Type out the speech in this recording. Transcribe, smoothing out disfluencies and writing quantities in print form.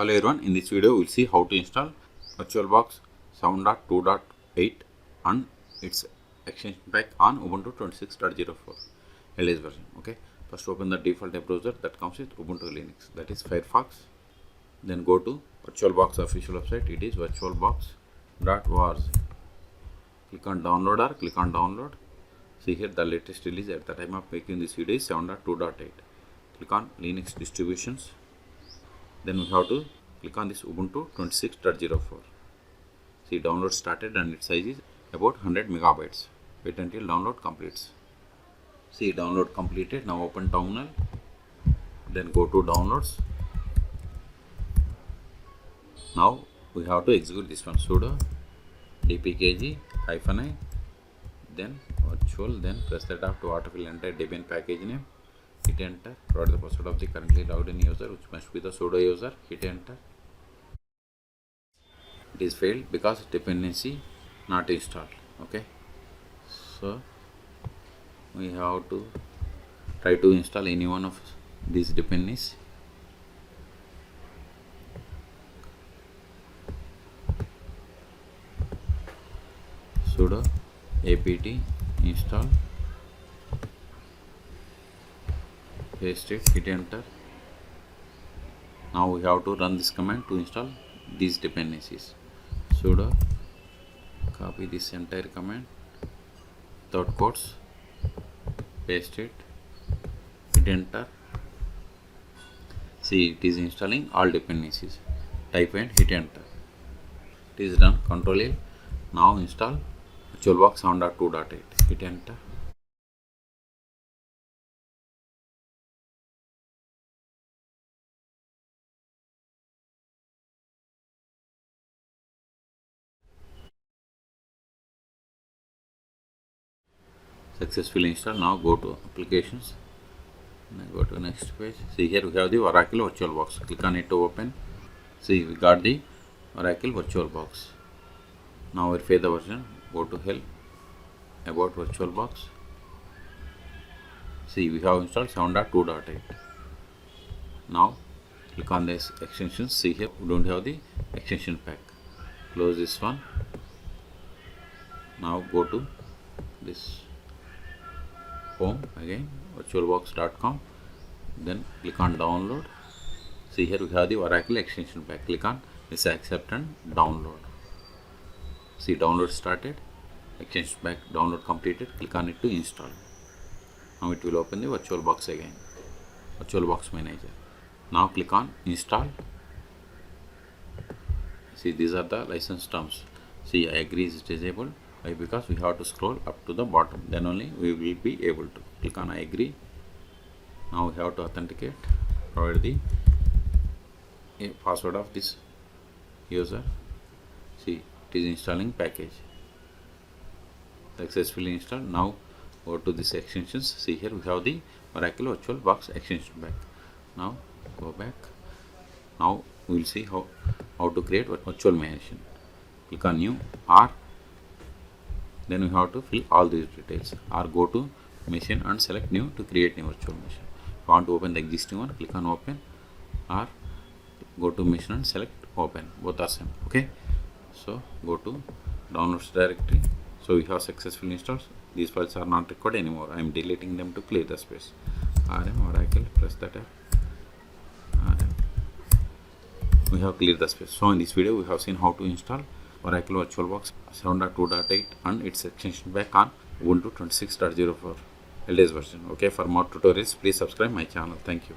Hello everyone, in this video we will see how to install VirtualBox 7.2.8 and its extension pack on Ubuntu 26.04 LTS version. Okay, first open the default web browser that comes with Ubuntu Linux, that is Firefox. Then go to VirtualBox official website, it is virtualbox.org. Click on download or click on download. See here the latest release at the time of making this video is 7.2.8. Click on Linux distributions. Then we have to click on this Ubuntu 26.04. See, download started and its size is about 100 megabytes. Wait until download completes. See, download completed. Now open terminal. Then go to downloads. Now we have to execute this one. Sudo dpkg-i, then virtual, then press the tab to autofill enter Debian package name. Hit enter, provide the password of the currently logged in user, which must be the sudo user. Hit enter. It is failed because dependency not installed. Okay, so we have to try to install any one of these dependencies. Sudo apt install, paste it, hit enter. Now we have to run this command to install these dependencies. Sudo copy this entire command without quotes, paste it, hit enter. See, it is installing all dependencies. Type and hit enter. It is done. Control L. Now install VirtualBox 7.2.8. Hit enter. Successfully installed. Now go to applications. Now go to next page. See, here we have the Oracle VirtualBox. Click on it to open. See, we got the Oracle VirtualBox. Now verify the version. Go to help, about VirtualBox. See, we have installed 7.2.8. Now click on this extensions. See, here we don't have the extension pack. Close this one. Now go to this home again, virtualbox.com. Then click on download. See, here we have the Oracle extension pack. Click on this accept and download. See, download started, extension pack download completed. Click on it to install. Now it will open the VirtualBox again, VirtualBox manager. Now click on install. See, these are the license terms. See, I agree is disabled. Why? Because we have to scroll up to the bottom, then only we will be able to. Click on I agree. Now we have to authenticate, provide the password of this user. See, it is installing package. Successfully installed. Now go to this extensions. See, here we have the Oracle VirtualBox extension pack. Now go back. Now we will see how to create virtual machine. Click on new or, then we have to fill all these details, or go to machine and select new to create new virtual machine. If you want to open the existing one, click on open, or go to machine and select open. Both are same. Okay, so go to downloads directory. So we have successfully installed. These files are not required anymore. I am deleting them to clear the space. RM Oracle, press the tab. RM. We have cleared the space. So in this video we have seen how to install Oracle VirtualBox 7.2.8 and its extension pack on Ubuntu 26.04 LTS version. Okay, for more tutorials please subscribe my channel. Thank you.